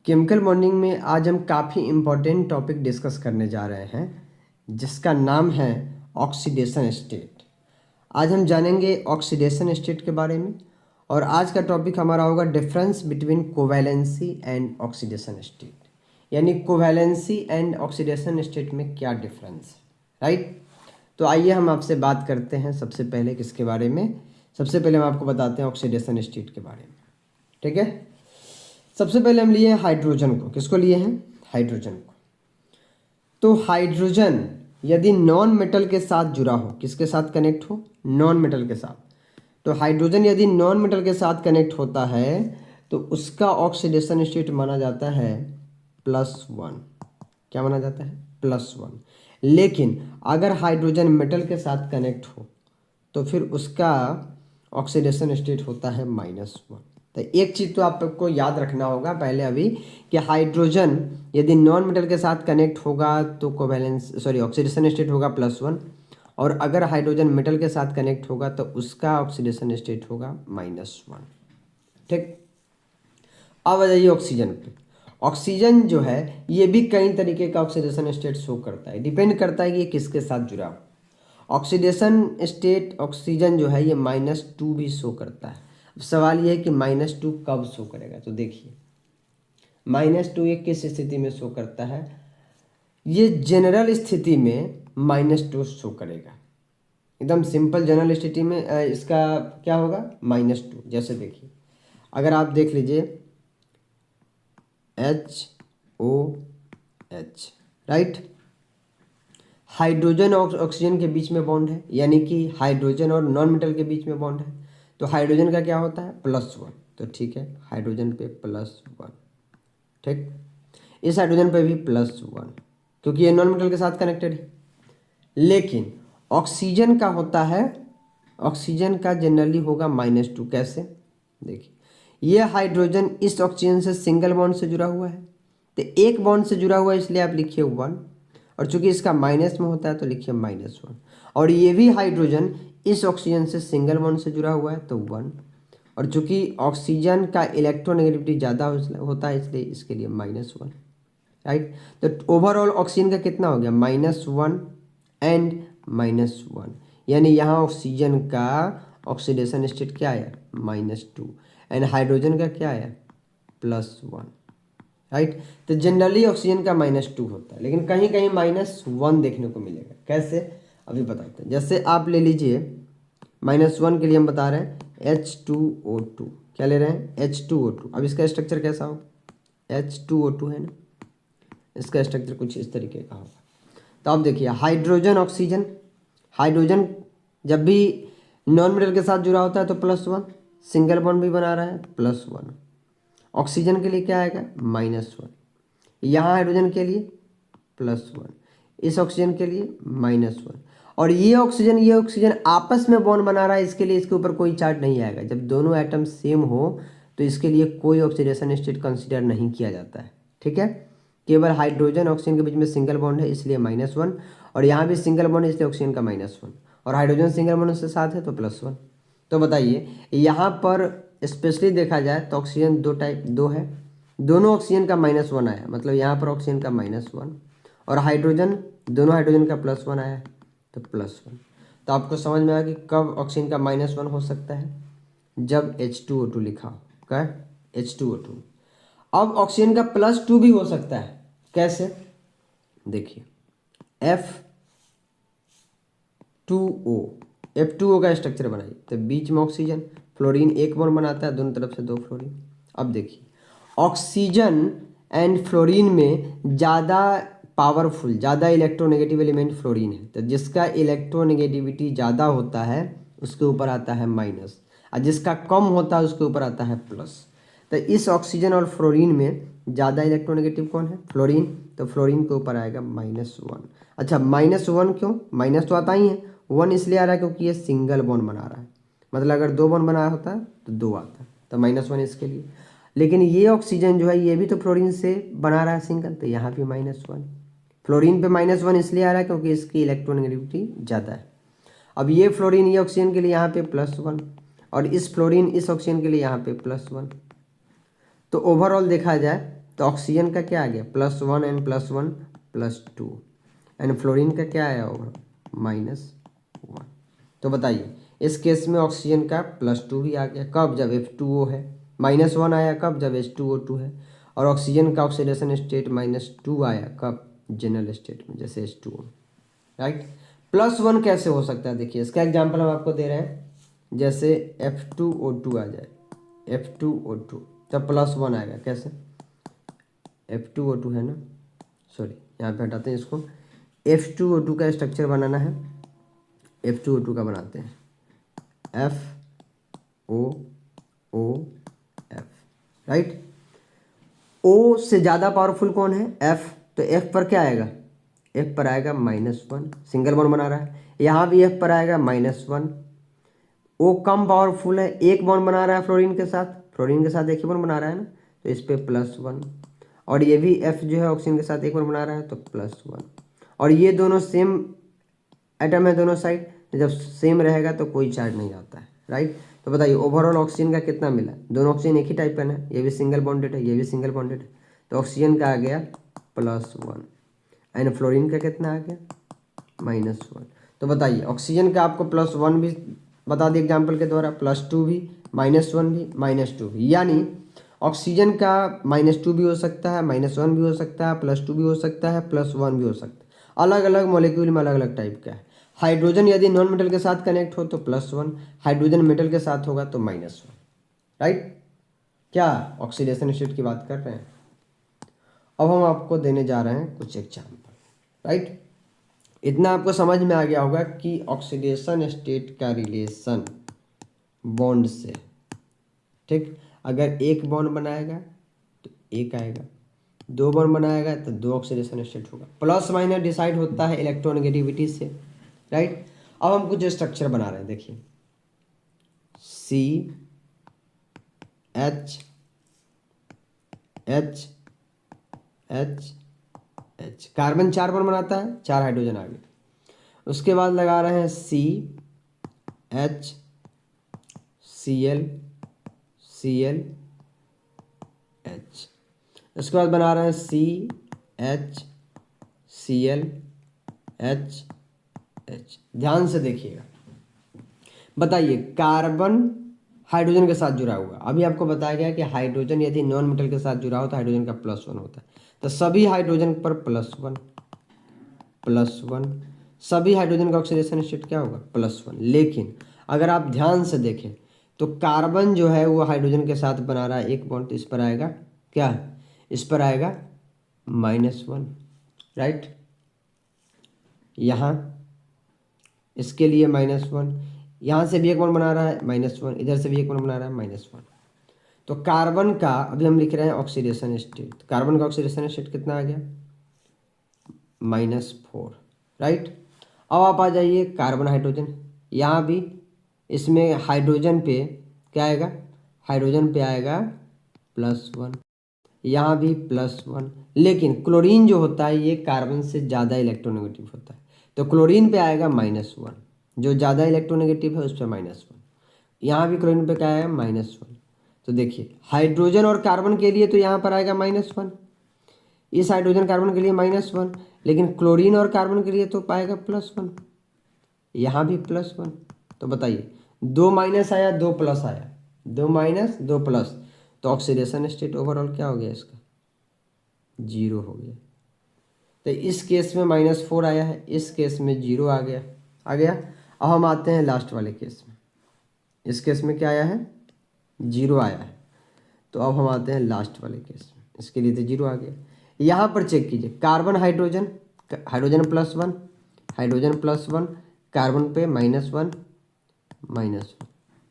Chemical bonding में आज हम काफ़ी इम्पोर्टेंट टॉपिक डिस्कस करने जा रहे हैं जिसका नाम है ऑक्सीडेशन स्टेट। आज हम जानेंगे ऑक्सीडेशन स्टेट के बारे में और आज का टॉपिक हमारा होगा difference between covalency and oxidation state, यानी कोवैलेंसी एंड ऑक्सीडेशन स्टेट में क्या डिफरेंस है, राइट। तो आइए हम आपसे बात करते हैं सबसे पहले किसके बारे में। सबसे पहले हम आपको बताते हैं ऑक्सीडेशन स्टेट के बारे में, ठीक है। सबसे पहले हम लिए हैं हाइड्रोजन को। किसको लिए हैं? हाइड्रोजन को। तो हाइड्रोजन यदि नॉन मेटल के साथ जुड़ा हो, किसके साथ कनेक्ट हो? नॉन मेटल के साथ। तो हाइड्रोजन यदि नॉन मेटल के साथ कनेक्ट होता है तो उसका ऑक्सीडेशन स्टेट माना जाता है +1। क्या माना जाता है? +1। लेकिन अगर हाइड्रोजन मेटल के साथ कनेक्ट हो तो फिर उसका ऑक्सीडेशन स्टेट होता है -1। तो एक चीज़ तो आपको याद रखना होगा पहले अभी कि हाइड्रोजन यदि नॉन मेटल के साथ कनेक्ट होगा तो ऑक्सीडेशन स्टेट होगा +1, और अगर हाइड्रोजन मेटल के साथ कनेक्ट होगा तो उसका ऑक्सीडेशन स्टेट होगा -1, ठीक। अब आ जाइए ऑक्सीजन पे। ऑक्सीजन जो है ये भी कई तरीके का ऑक्सीडेशन स्टेट शो करता है, डिपेंड करता है कि ये किसके साथ जुड़ा हो। ऑक्सीडेशन स्टेट ऑक्सीजन जो है ये -2 भी शो करता है। अब सवाल ये है कि -2 कब शो करेगा। तो देखिए -2 ये किस स्थिति में शो करता है? ये जनरल स्थिति में -2 शो करेगा। एकदम सिंपल जनरल स्थिति में इसका क्या होगा? -2। जैसे देखिए अगर आप देख लीजिए HOH, राइट। हाइड्रोजन और ऑक्सीजन के बीच में बॉन्ड है, यानी कि हाइड्रोजन और नॉन मेटल के बीच में बॉन्ड है। तो हाइड्रोजन का क्या होता है? +1। तो ठीक है, हाइड्रोजन पे +1, ठीक। इस हाइड्रोजन पे भी +1 क्योंकि ये नॉन मेटल के साथ कनेक्टेड है। लेकिन ऑक्सीजन का होता है, ऑक्सीजन का जनरली होगा -2। कैसे? देखिए ये हाइड्रोजन इस ऑक्सीजन से सिंगल बॉन्ड से जुड़ा हुआ है, तो एक बॉन्ड से जुड़ा हुआ है इसलिए आप लिखिए 1, और चूंकि इसका माइनस में होता है तो लिखिए -1। और ये भी हाइड्रोजन इस ऑक्सीजन से सिंगल बॉन्ड से जुड़ा हुआ है तो 1, और चूंकि ऑक्सीजन का इलेक्ट्रोनेगेटिविटी ज़्यादा होता है इसलिए इसके लिए -1, राइट। तो ओवरऑल ऑक्सीजन का कितना हो गया? -1 एंड -1, यानी यहाँ ऑक्सीजन का ऑक्सीडेशन स्टेट क्या आया? -2, एंड हाइड्रोजन का क्या आया? +1, राइट। तो जनरली ऑक्सीजन का -2 होता है, लेकिन कहीं कहीं -1 देखने को मिलेगा। कैसे? अभी बताते हैं। जैसे आप ले लीजिए -1 के लिए हम बता रहे हैं H2O2। क्या ले रहे हैं? H2O2। अब इसका स्ट्रक्चर कैसा हो? H2O2 है ना, इसका स्ट्रक्चर कुछ इस तरीके का होगा। तो आप देखिए हाइड्रोजन ऑक्सीजन, हाइड्रोजन जब भी नॉन मेटल के साथ जुड़ा होता है तो +1, सिंगल बॉन्ड भी बना रहा है +1। ऑक्सीजन के लिए क्या आएगा? -1। यहाँ हाइड्रोजन के लिए +1, इस ऑक्सीजन के लिए -1। और ये ऑक्सीजन आपस में बॉन्ड बना रहा है, इसके लिए इसके ऊपर कोई चार्ज नहीं आएगा। जब दोनों एटम सेम हो तो इसके लिए कोई ऑक्सीडेशन स्टेट कंसिडर नहीं किया जाता है, ठीक है। केवल हाइड्रोजन ऑक्सीजन के बीच में सिंगल बॉन्ड है इसलिए -1, और यहाँ भी सिंगल बॉन्ड है इसलिए ऑक्सीजन का -1, और हाइड्रोजन सिंगल बॉन्ड से साथ है तो +1। तो बताइए यहाँ पर स्पेशली देखा जाए तो ऑक्सीजन दो है, दोनों ऑक्सीजन का -1 आया, मतलब यहाँ पर ऑक्सीजन का -1, और हाइड्रोजन दोनों हाइड्रोजन का +1 आया तो +1। तो आपको समझ में आया कि कब ऑक्सीजन का -1 हो सकता है? जब H2O2 लिखा हो। क्या? H2O2। अब ऑक्सीजन का +2 भी हो सकता है। कैसे? देखिए F2O का स्ट्रक्चर बनाइए, तो बीच में ऑक्सीजन, फ्लोरीन एक बॉन्ड बनाता है, दोनों तरफ से 2 फ्लोरीन। अब देखिए ऑक्सीजन एंड फ्लोरीन में ज़्यादा पावरफुल, ज़्यादा इलेक्ट्रोनेगेटिव एलिमेंट फ्लोरीन है, तो जिसका इलेक्ट्रोनेगेटिविटी ज़्यादा होता है उसके ऊपर आता है माइनस, और जिसका कम होता है उसके ऊपर आता है प्लस। तो इस ऑक्सीजन और फ्लोरीन में ज़्यादा इलेक्ट्रोनेगेटिव कौन है? फ्लोरीन। तो फ्लोरीन के ऊपर आएगा -1। अच्छा -1 क्यों? माइनस तो आता ही है, 1 इसलिए आ रहा है क्योंकि ये सिंगल बॉन्ड बना रहा है, मतलब अगर 2 बॉन्ड बनाया होता है तो 2 आता, तो -1 इसके लिए। लेकिन ये ऑक्सीजन जो है ये भी तो फ्लोरीन से बना रहा है सिंगल, तो यहाँ भी -1। फ्लोरीन पे -1 इसलिए आ रहा है क्योंकि इसकी इलेक्ट्रोनेगेटिविटी ज़्यादा है। अब ये फ्लोरीन ये ऑक्सीजन के लिए यहाँ पे +1, और इस फ्लोरीन इस ऑक्सीजन के लिए यहाँ पे +1। तो ओवरऑल देखा जाए तो तो ऑक्सीजन का क्या आ गया +1 एंड +1 +2 एंड फ्लोरीन का क्या आया होगा -1। तो बताइए इस केस में ऑक्सीजन का +2 भी आ गया कब, जब F2O है। -1 आया कब, जब H2O2 है। और ऑक्सीजन का ऑक्सीडेशन स्टेट -2 आया कब, जनरल स्टेट में, जैसे H2O, राइट। +1 कैसे हो सकता है, देखिए इसका एग्जाम्पल हम आपको दे रहे हैं, जैसे F2O2 आ जाए, F2O2 तब +1 आएगा, कैसे, F2O2 है ना, सॉरी यहाँ पे हटाते हैं इसको। F2O2 का स्ट्रक्चर बनाना है, F2O2 का बनाते हैं FOOF, राइट। O से ज़्यादा पावरफुल कौन है, F, तो F पर क्या आएगा, F पर आएगा -1, सिंगल बॉन्ड बना रहा है। यहाँ भी F पर आएगा -1। O कम पावरफुल है, एक बॉन्ड बना रहा है फ्लोरीन के साथ, फ्लोरीन के साथ एक ही बॉन्ड बना रहा है ना, तो इस पर +1। और ये भी F जो है ऑक्सीजन के साथ एक बॉन्ड बना रहा है, तो +1। और ये दोनों सेम एटम है दोनों साइड, जब सेम रहेगा तो कोई चार्ज नहीं आता है, राइट। तो बताइए ओवरऑल ऑक्सीजन का कितना मिला, दोनों ऑक्सीजन एक ही टाइप का है, ये भी सिंगल बॉन्डेड है, ये भी सिंगल बॉन्डेड है, तो ऑक्सीजन का आ गया +1 एंड फ्लोरीन का कितना आ गया -1। तो बताइए ऑक्सीजन का आपको +1 भी बता दिए एग्जाम्पल के द्वारा, +2 भी, -1 भी, -2 भी, यानी ऑक्सीजन का -2 भी हो सकता है, -1 भी हो सकता है, +2 भी हो सकता है, +1 भी हो सकता है, अलग अलग मॉलिक्यूल में अलग अलग टाइप का है। हाइड्रोजन यदि नॉन मेटल के साथ कनेक्ट हो तो +1, हाइड्रोजन मेटल के साथ होगा तो -1, राइट। क्या ऑक्सीडेशन स्टेट की बात कर रहे हैं। अब हम आपको देने जा रहे हैं कुछ एग्जाम्पल, राइट। इतना आपको समझ में आ गया होगा कि ऑक्सीडेशन स्टेट का रिलेशन बॉन्ड से, ठीक। अगर एक बॉन्ड बनाएगा तो एक आएगा, दो बॉन्ड बनाएगा तो दो ऑक्सीडेशन स्टेट होगा, + डिसाइड होता है इलेक्ट्रोनेगेटिविटी से, राइट। अब हम कुछ स्ट्रक्चर बना रहे हैं, देखिए CH कार्बन 4 बॉन्ड बनाता है, 4 हाइड्रोजन आ गए। उसके बाद लगा रहे हैं CH उसके बाद बना रहे हैं CH ध्यान से देखिएगा। बताइए कार्बन हाइड्रोजन के साथ जुड़ा हुआ, अभी आपको बताया गया कि हाइड्रोजन यदि नॉन मेटल के साथ जुड़ा हो तो हाइड्रोजन का +1 होता है, तो सभी हाइड्रोजन पर +1, सभी हाइड्रोजन का ऑक्सीडेशन स्टेट क्या होगा +1। लेकिन अगर आप ध्यान से देखें तो कार्बन जो है वो हाइड्रोजन के साथ बना रहा है एक बॉन्ड, तो इस पर आएगा क्या, इस पर आएगा -1, राइट। यहाँ इसके लिए -1, यहाँ से भी एक बॉन्ड बना रहा है -1, इधर से भी एक बॉन्ड बना रहा है -1। तो कार्बन का अभी हम लिख रहे हैं ऑक्सीडेशन स्टेट, कार्बन का ऑक्सीडेशन स्टेट कितना आ गया -4, राइट। अब आप आ जाइए कार्बन हाइड्रोजन, यहाँ भी इसमें हाइड्रोजन पे क्या आएगा, हाइड्रोजन पे आएगा +1, यहाँ भी +1। लेकिन क्लोरीन जो होता है ये कार्बन से ज़्यादा इलेक्ट्रोनेगेटिव होता है, तो क्लोरीन पे आएगा -1, जो ज़्यादा इलेक्ट्रोनेगेटिव है उस पर -1। यहाँ भी क्लोरीन पे क्या आएगा -1। तो देखिए हाइड्रोजन और कार्बन के लिए तो यहाँ पर आएगा -1, इस हाइड्रोजन कार्बन के लिए -1, लेकिन क्लोरीन और कार्बन के लिए तो पाएगा +1, यहाँ भी +1। तो बताइए 2 माइनस आया 2 प्लस आया, 2 माइनस 2 प्लस, तो ऑक्सीडेशन स्टेट ओवरऑल क्या हो गया इसका 0 हो गया। तो इस केस में -4 आया है, इस केस में 0 आ गया। अब हम आते हैं लास्ट वाले केस में, इस केस में क्या आया है 0 आया है। तो अब हम आते हैं लास्ट वाले केस में, इसके लिए तो 0 आ गया। यहाँ पर चेक कीजिए carbon hydrogen, hydrogen +1, hydrogen +1, carbon पे -1,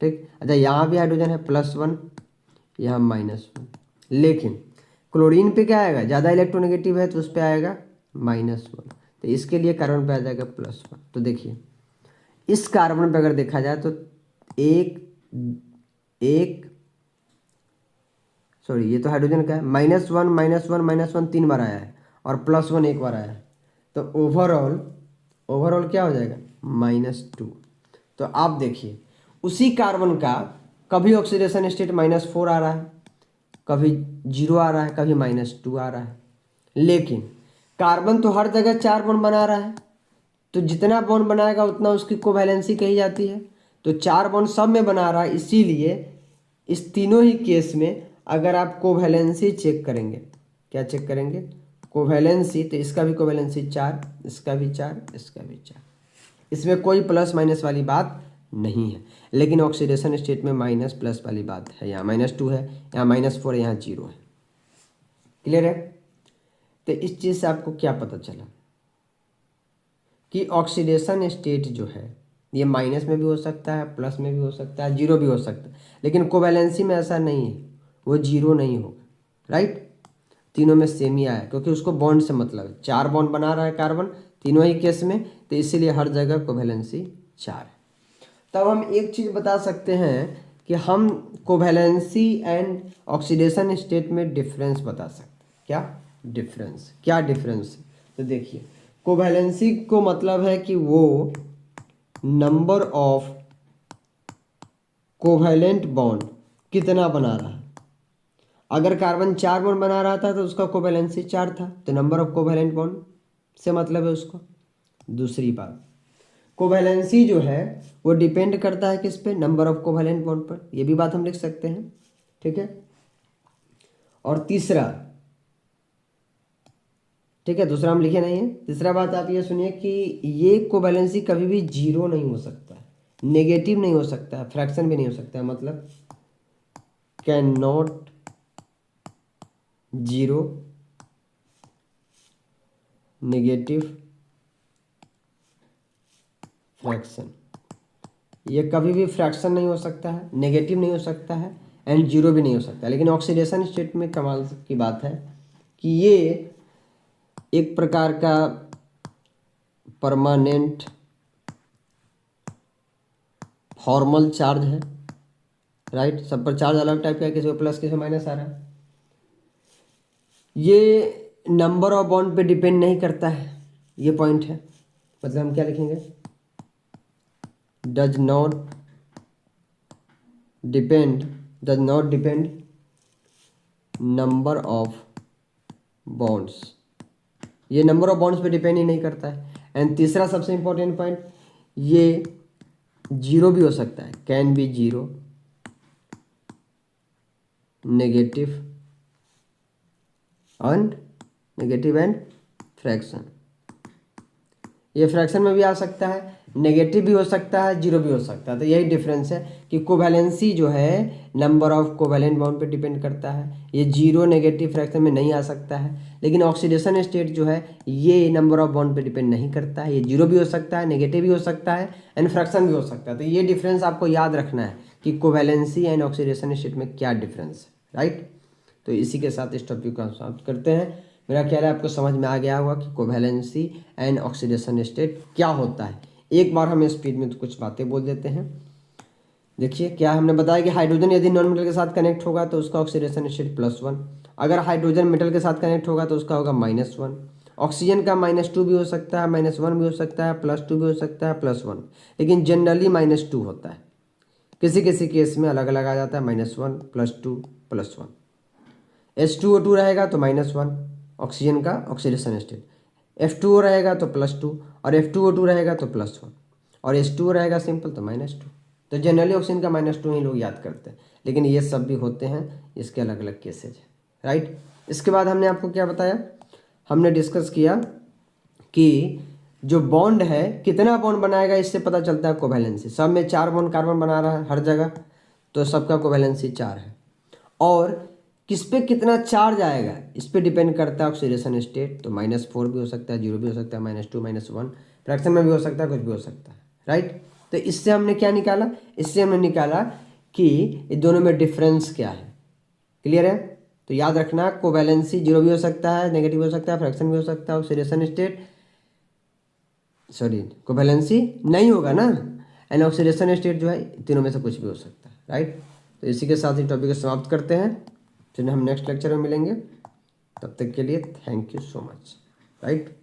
ठीक। अच्छा यहाँ भी हाइड्रोजन है +1, यहाँ -1, लेकिन क्लोरीन पे क्या आएगा ज़्यादा इलेक्ट्रोनेगेटिव है तो उस पर आएगा -1, तो इसके लिए कार्बन पे आ जाएगा +1। तो देखिए इस कार्बन पे अगर देखा जाए तो सॉरी ये तो हाइड्रोजन का है, -1 3 बार आया है और +1 एक बार आया है, तो ओवरऑल क्या हो जाएगा -2। तो आप देखिए उसी कार्बन का कभी ऑक्सीडेशन स्टेट -4 आ रहा है, कभी 0 आ रहा है, कभी -2 आ रहा है। लेकिन कार्बन तो हर जगह 4 बॉन्ड बना रहा है, तो जितना बॉन्ड बनाएगा उतना उसकी कोवैलेंसी कही जाती है। तो 4 बॉन्ड सब में बना रहा है, इसीलिए इस तीनों ही केस में अगर आप कोवैलेंसी चेक करेंगे, क्या चेक करेंगे? कोवैलेंसी, तो इसका भी कोवैलेंसी 4, इसका भी 4, इसका भी 4। इसमें कोई प्लस माइनस वाली बात नहीं है। लेकिन ऑक्सीडेशन स्टेट में माइनस प्लस वाली बात है। यहाँ -2 है, यहाँ -4 है, यहाँ 0 है। क्लियर है? तो इस चीज़ से आपको क्या पता चला कि ऑक्सीडेशन स्टेट जो है ये माइनस में भी हो सकता है, प्लस में भी हो सकता है, 0 भी हो सकता है। लेकिन कोवैलेंसी में ऐसा नहीं है, वो 0 नहीं होगा। राइट? तीनों में सेम ही आया, क्योंकि उसको बॉन्ड से मतलब है। 4 बॉन्ड बना रहा है कार्बन तीनों ही केस में, तो इसीलिए हर जगह कोवैलेंसी 4 है। तब हम एक चीज़ बता सकते हैं कि हम कोवैलेंसी एंड ऑक्सीडेशन स्टेट में डिफरेंस बता सकते हैं। क्या डिफरेंस? क्या डिफरेंस? तो देखिए, कोवैलेंसी को मतलब है कि वो नंबर ऑफ कोवैलेंट बॉन्ड कितना बना रहा है। अगर कार्बन 4 बॉन्ड बना रहा था तो उसका कोवैलेंसी 4 था, तो नंबर ऑफ कोवैलेंट बॉन्ड से मतलब है उसको। दूसरी बात, कोवैलेंसी जो है वो डिपेंड करता है किस पे? नंबर ऑफ कोवैलेंट बॉन्ड पर। ये भी बात हम लिख सकते हैं। ठीक है? और तीसरा, ठीक है, दूसरा हम लिखे नहीं है। तीसरा बात आप ये सुनिए कि ये कोवैलेंसी कभी भी 0 नहीं हो सकता है, नेगेटिव नहीं हो सकता है, फ्रैक्शन भी नहीं हो सकता है। मतलब कैन नॉट 0 नेगेटिव फ्रैक्शन। ये कभी भी फ्रैक्शन नहीं हो सकता है, नेगेटिव नहीं हो सकता है, एंड 0 भी नहीं हो सकता है। लेकिन ऑक्सीडेशन स्टेट में कमाल की बात है कि ये एक प्रकार का परमानेंट फॉर्मल चार्ज है। राइट? सब पर चार्ज अलग टाइप का है, किसी को प्लस किसी को माइनस आ रहा है। ये नंबर ऑफ बॉन्ड पे डिपेंड नहीं करता है, ये पॉइंट है। मतलब हम क्या लिखेंगे? Does not depend number of bonds. ये नंबर ऑफ बॉन्ड्स पे डिपेंड ही नहीं करता है। एंड तीसरा सबसे इंपॉर्टेंट पॉइंट, ये 0 भी हो सकता है, can be 0 negative and fraction. ये फ्रैक्शन में भी आ सकता है, नेगेटिव भी हो सकता है, 0 भी हो सकता है। तो यही डिफरेंस है कि कोवैलेंसी जो है नंबर ऑफ कोवैलेंट बॉन्ड पे डिपेंड करता है। ये 0 नेगेटिव फ्रैक्शन में नहीं आ सकता है। लेकिन ऑक्सीडेशन स्टेट जो है ये नंबर ऑफ बॉन्ड पे डिपेंड नहीं करता है। ये 0 भी हो सकता है, नेगेटिव भी हो सकता है, एंड फ्रैक्शन भी हो सकता है। तो ये डिफरेंस आपको याद रखना है कि कोवैलेंसी एंड ऑक्सीडेशन स्टेट में क्या डिफरेंस है। राइट? तो इसी के साथ इस टॉपिक को हम समाप्त करते हैं। मेरा ख्याल है आपको समझ में आ गया होगा कि कोवैलेंसी एंड ऑक्सीडेशन स्टेट क्या होता है। एक बार हम स्पीड में तो कुछ बातें बोल देते हैं। देखिए, क्या हमने बताया कि हाइड्रोजन यदि नॉन मेटल के साथ कनेक्ट होगा तो उसका ऑक्सीडेशन स्टेट +1। अगर हाइड्रोजन मेटल के साथ कनेक्ट होगा तो उसका होगा -1। ऑक्सीजन का -2 भी हो सकता है, -1 भी हो सकता है, +2 भी हो सकता है, +1। लेकिन जनरली -2 होता है। किसी किसी केस में अलग अलग आ जाता है, -1 +2 +1। H2O2 रहेगा तो -1 ऑक्सीजन का ऑक्सीडेशन स्टेट, F2O रहेगा तो +2, और F2O2 रहेगा तो +1, और H2O रहेगा सिंपल तो -2। तो जनरली ऑक्सीजन का -2 ही लोग याद करते हैं, लेकिन ये सब भी होते हैं, इसके अलग अलग केसेज हैं। राइट? इसके बाद हमने आपको क्या बताया? हमने डिस्कस किया कि जो बॉन्ड है कितना बॉन्ड बनाएगा इससे पता चलता है कोवैलेंसी। सब में 4 बॉन्ड कार्बन बना रहा है हर जगह, तो सबका कोवैलेंसी 4 है। और किस पे कितना चार्ज आएगा इस पे डिपेंड करता है ऑक्सीडेशन स्टेट। तो -4 भी हो सकता है, 0 भी हो सकता है, -2 -1, फ्रैक्शन में भी हो सकता है, कुछ भी हो सकता है। राइट? तो इससे हमने क्या निकाला? इससे हमने निकाला कि ये दोनों में डिफरेंस क्या है। क्लियर है? तो याद रखना, कोवैलेंसी 0 भी हो सकता है, नेगेटिव हो सकता है, फ्रैक्शन भी हो सकता है, ऑक्सीडेशन स्टेट कोवैलेंसी नहीं होगा ना, एंड ऑक्सीडेशन स्टेट जो है तीनों में से कुछ भी हो सकता है। राइट? तो इसी के साथ ही टॉपिक को समाप्त करते हैं, फिर हम नेक्स्ट लेक्चर में मिलेंगे। तब तक के लिए thank you so much. Right?